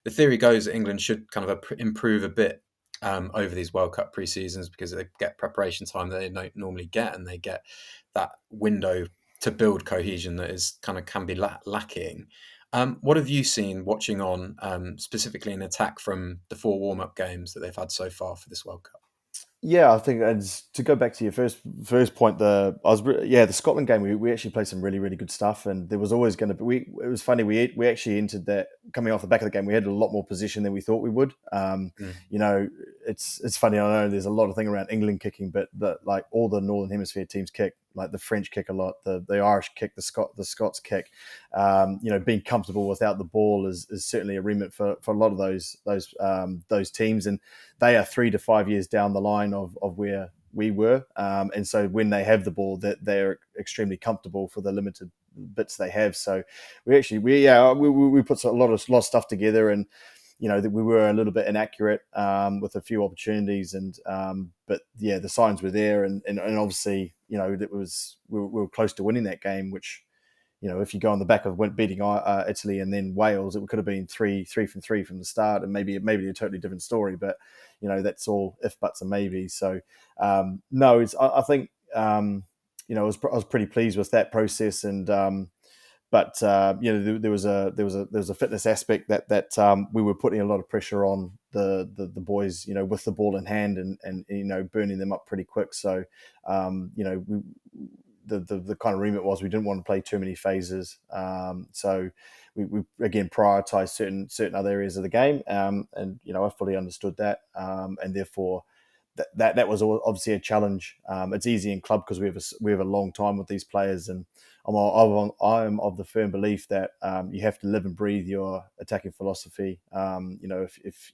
the theory goes that England should kind of improve a bit over these World Cup pre-seasons because they get preparation time that they don't normally get, and they get that window to build cohesion that is kind of can be lacking. What have you seen watching on specifically in attack from the 4 warm-up games that they've had so far for this World Cup? Yeah, I think to go back to your first point, the Scotland game we actually played some really good stuff, and there was always going to be. It was funny, we actually entered that coming off the back of the game. We had a lot more position than we thought we would. Mm. You know, it's funny. I know there's a lot of thing around England kicking, but like all the Northern Hemisphere teams kick. Like the French kick a lot, the Irish kick, the Scots kick. Being comfortable without the ball is certainly a remit for a lot of those teams, and they are 3 to 5 years down the line of where we were. And so when they have the ball, that they're extremely comfortable for the limited bits they have. So we put a lot of stuff together, and we were a little bit inaccurate with a few opportunities, but the signs were there, and obviously we were close to winning that game, which if you go on the back of beating Italy and then Wales, it could have been three from three from the start, and maybe a totally different story. But that's all if, buts, and maybes. So no, I think I was pretty pleased with that process, and but there was a fitness aspect that we were putting a lot of pressure on the boys, with the ball in hand, and burning them up pretty quick. So the kind of remit was we didn't want to play too many phases. So we again prioritized certain other areas of the game, and I fully understood that, and therefore that was obviously a challenge. It's easy in club because we have a long time with these players, and I'm of the firm belief that you have to live and breathe your attacking philosophy. If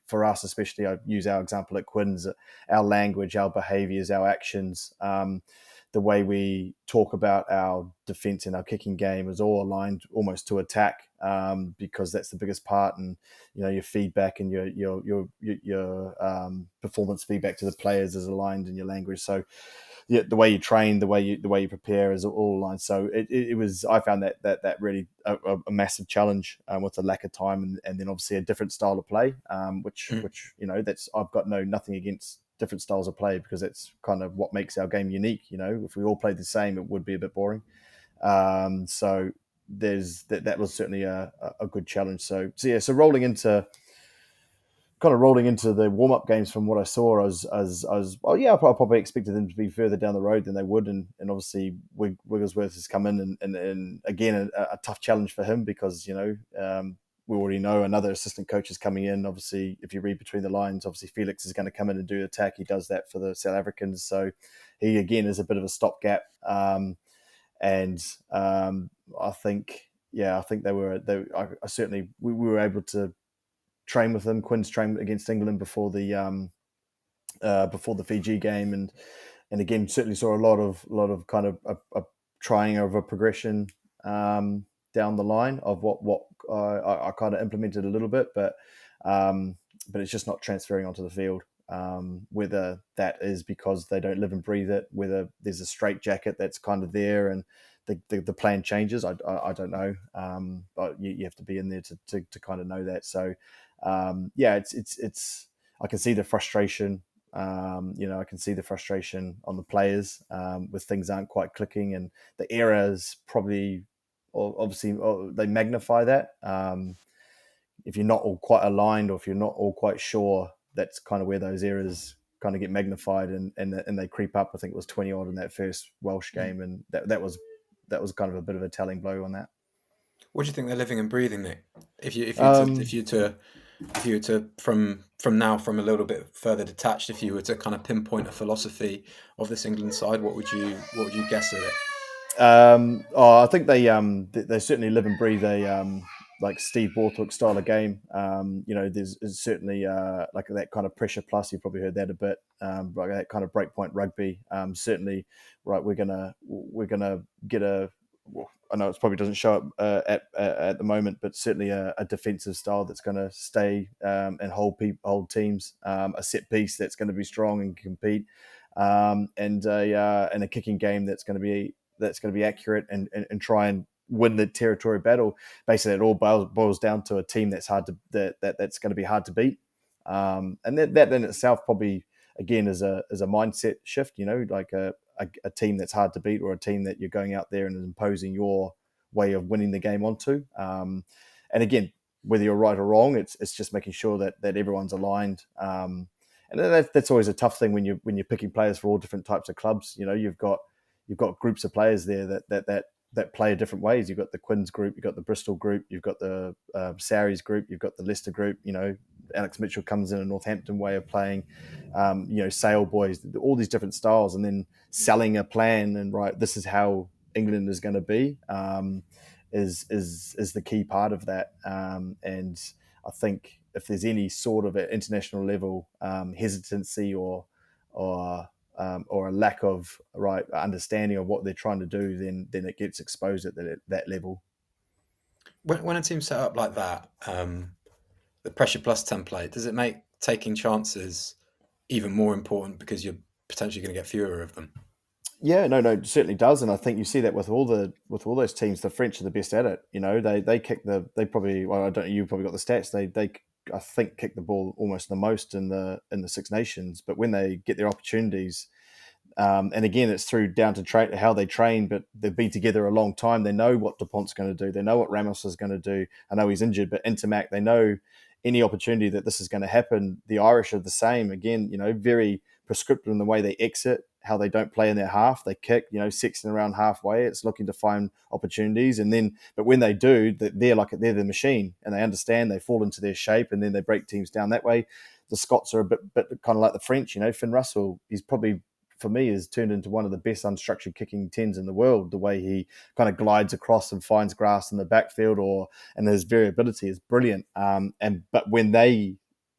for us especially, I use our example at Quins, our language, our behaviours, our actions. The way we talk about our defence and our kicking game is all aligned almost to attack, because that's the biggest part, and your feedback and your performance feedback to the players is aligned in your language. So the way you train, the way you prepare is all aligned. So it was, I found that really a massive challenge, with the lack of time, and then obviously a different style of play, which that's, I've got nothing against different styles of play, because it's kind of what makes our game unique. If we all played the same, it would be a bit boring. So there's that was certainly a good challenge. So rolling into the warm up games, from what I saw, I probably expected them to be further down the road than they would, and obviously Wigglesworth has come in, and again a tough challenge for him, because we already know another assistant coach is coming in. Obviously, if you read between the lines, obviously Felix is going to come in and do attack. He does that for the South Africans, so he again is a bit of a stopgap. And I think I certainly we were able to train with them. Quinn's trained against England before the Fiji game, and again certainly saw a lot of kind of a trying of a progression down the line of what I kind of implemented a little bit, but it's just not transferring onto the field. Whether that is because they don't live and breathe it, whether there's a straitjacket that's kind of there, and the plan changes, I don't know. But you have to be in there to kind of know that. So it's I can see the frustration. I can see the frustration on the players, with things aren't quite clicking, and the errors probably, obviously, they magnify that. If you're not all quite aligned, or if you're not all quite sure, that's kind of where those errors kind of get magnified, and they creep up. I think it was 20 odd in that first Welsh game, and that was kind of a bit of a telling blow on that. What do you think they're living and breathing, Nick? Um, If you were to from now, from a little bit further detached, if you were to kind of pinpoint a philosophy of this England side, what would you guess at it? I think they certainly live and breathe a like Steve Borthwick style of game. There's certainly like that kind of pressure plus. You probably heard that a bit, like that kind of breakpoint rugby. Certainly, right. We're gonna get a. Well, I know it probably doesn't show up at the moment, but certainly a defensive style that's going to stay, and hold teams. A set piece that's going to be strong and compete, and a kicking game that's going to be accurate, and try and win the territory battle. Basically, it all boils down to a team that's that's going to be hard to beat, and that in itself probably again is a mindset shift. Like a team that's hard to beat, or a team that you're going out there and imposing your way of winning the game onto. And again, whether you're right or wrong, it's just making sure that everyone's aligned. And that's always a tough thing when you're picking players for all different types of clubs. You've got groups of players there that play different ways. You've got the Quins group, you've got the Bristol group, you've got the Sarries group, you've got the Leicester group. Alex Mitchell comes in a Northampton way of playing. Sale boys, all these different styles, and then selling a plan and right, this is how England is going to be. Is the key part of that, and I think if there's any sort of at international level hesitancy or a lack of right understanding of what they're trying to do, then it gets exposed at that level. When a team's set up like that, the pressure plus template, does it make taking chances even more important because you're potentially going to get fewer of them? Yeah, no, it certainly does, and I think you see that with all those teams. The French are the best at it. They kick they probably, well, I don't know, you probably got the stats. They I think kick the ball almost the most in the Six Nations, but when they get their opportunities, and again, it's down to how they train, but they've been together a long time. They know what Dupont's going to do. They know what Ramos is going to do. I know he's injured, but Intermac, they know any opportunity that this is going to happen. The Irish are the same. Again, very prescriptive in the way they exit, how they don't play in their half. They kick, sexting around halfway. It's looking to find opportunities. But when they do, they're the machine, and they understand, they fall into their shape, and then they break teams down that way. The Scots are a bit kind of like the French. Finn Russell, he's probably, for me, has turned into one of the best unstructured kicking 10s in the world. The way he kind of glides across and finds grass in the backfield, and his variability is brilliant. But when they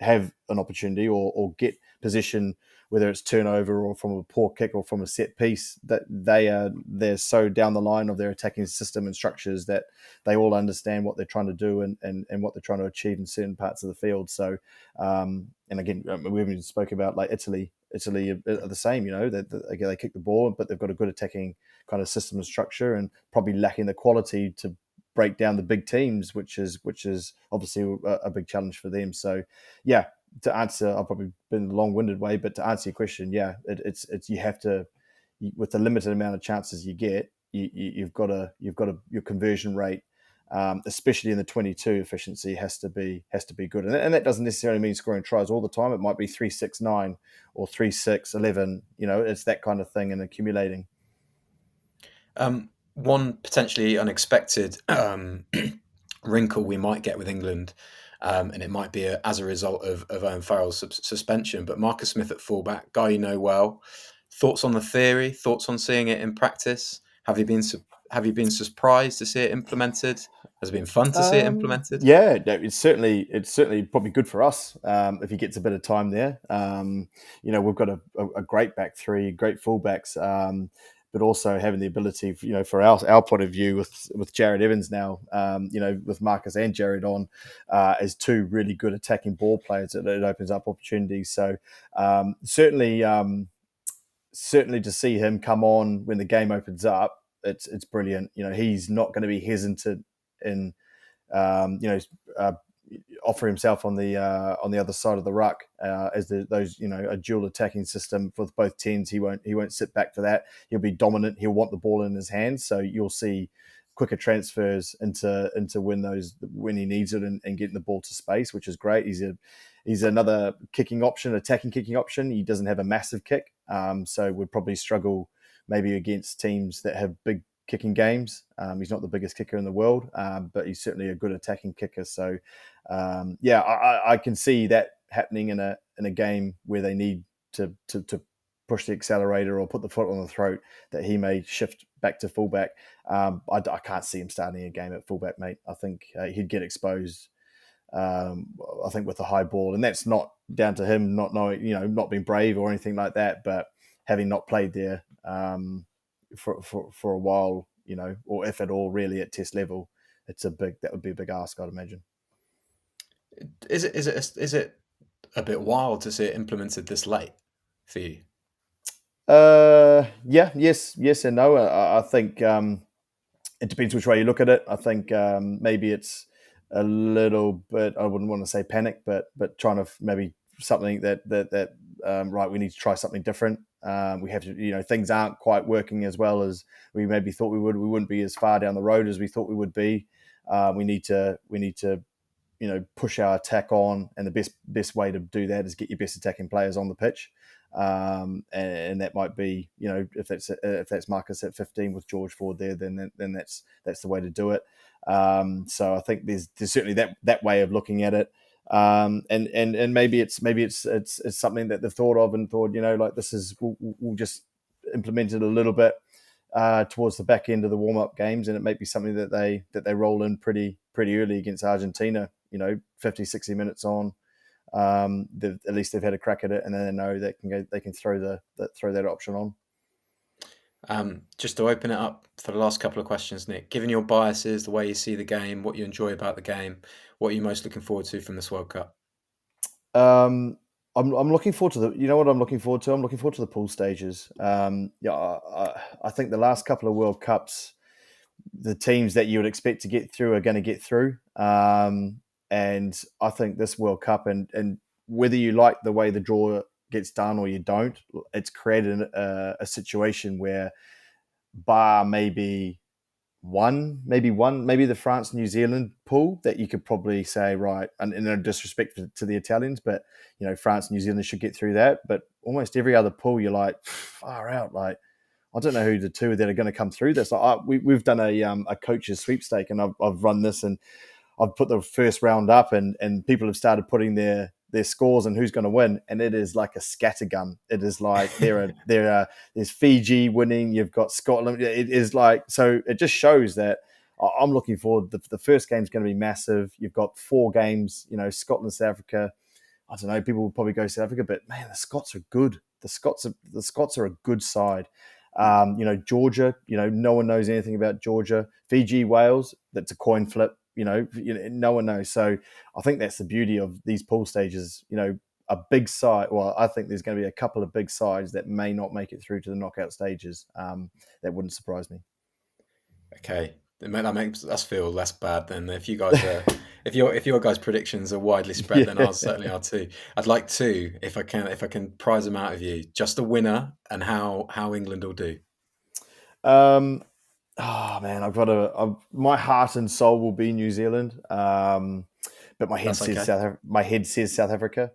have an opportunity or get position, whether it's turnover or from a poor kick or from a set piece, that they're so down the line of their attacking system and structures that they all understand what they're trying to do and what they're trying to achieve in certain parts of the field. So, and again, we haven't even spoke about like Italy. Italy are the same, they kick the ball, but they've got a good attacking kind of system and structure, and probably lacking the quality to break down the big teams, which is obviously a big challenge for them. So, yeah, to answer, I've probably been a long-winded way, but to answer your question, yeah, it's you have to, with the limited amount of chances you get, you've got your conversion rate, especially in the 22, efficiency has to be good, and that doesn't necessarily mean scoring tries all the time. It might be 3-6-9 or 3-6-11. It's that kind of thing, and accumulating. One potentially unexpected wrinkle we might get with England, and it might be as a result of Owen Farrell's suspension, but Marcus Smith at fullback, guy you know well. Thoughts on the theory? Thoughts on seeing it in practice? Have you been surprised to see it implemented? Has it been fun to see it implemented? Yeah, it's certainly probably good for us if he gets a bit of time there. We've got a great back three, great fullbacks, but also having the ability, for our point of view with Jared Evans now, with Marcus and Jared on as two really good attacking ball players, it opens up opportunities. So certainly to see him come on when the game opens up, it's brilliant. He's not going to be hesitant in offer himself on the other side of the ruck as a dual attacking system for both tens. He won't sit back for that. He'll be dominant. He'll want the ball in his hands. So you'll see quicker transfers into when he needs it and getting the ball to space, which is great. He's another attacking kicking option. He doesn't have a massive kick, so would probably struggle maybe against teams that have big kicking games. He's not the biggest kicker in the world, but he's certainly a good attacking kicker. So, I can see that happening in a game where they need to push the accelerator or put the foot on the throat, that he may shift back to fullback. I can't see him starting a game at fullback, mate. I think he'd get exposed. I think with the high ball, and that's not down to him not knowing, not being brave or anything like that, but having not played there for a while, or if at all really at test level, that would be a big ask, I'd imagine. Is it a bit wild to see it implemented this late for you? Yes and no. I think it depends which way you look at it. I think maybe it's a little bit, I wouldn't want to say panic, but trying to maybe something that right, we need to try something different. We have to, things aren't quite working as well as we maybe thought we would. We wouldn't be as far down the road as we thought we would be. We need to push our attack on, and the best way to do that is get your best attacking players on the pitch. And that might be, if that's Marcus at 15 with George Ford there, then that's the way to do it. So I think there's certainly that way of looking at it. And maybe it's something that they've thought of and thought, like this is we'll just implement it a little bit towards the back end of the warm up games, and it may be something that they roll in pretty early against Argentina. 50, 60 minutes on. At least they've had a crack at it, and then they know they can throw that option on. Just to open it up for the last couple of questions, Nick, given your biases, the way you see the game, what you enjoy about the game, what are you most looking forward to from this World Cup? I'm looking forward to what I'm looking forward to? I'm looking forward to the pool stages. I think the last couple of World Cups, the teams that you would expect to get through are going to get through. And I think this World Cup, and whether you like the way the draw gets done or you don't, it's created a situation where, bar maybe the France New Zealand pool, that you could probably say, right, and in no disrespect to the Italians, but France New Zealand should get through that. But almost every other pool, you're like, far out, like. I don't know who the two that are going to come through this. We've done a coach's sweepstake, and I've run this, and I've put the first round up, and people have started putting their scores and who's going to win, and it is like a scattergun. It is like there's Fiji winning, you've got Scotland. It is like, so it just shows that I'm looking forward. The first game's going to be massive. You've got 4 games, Scotland, South Africa. I don't know. People will probably go South Africa, but man, the Scots are good. The Scots are a good side. Georgia, no one knows anything about Georgia. Fiji, Wales, that's a coin flip. No one knows. So I think that's the beauty of these pool stages. A big side. Well, I think there's going to be a couple of big sides that may not make it through to the knockout stages. That wouldn't surprise me. Okay, that makes us feel less bad then. If you guys are, if your guys' predictions are widely spread, then ours certainly are too. I'd like to, if I can prize them out of you, just the winner and how England will do. Oh man, my heart and soul will be New Zealand, but my head says South Africa.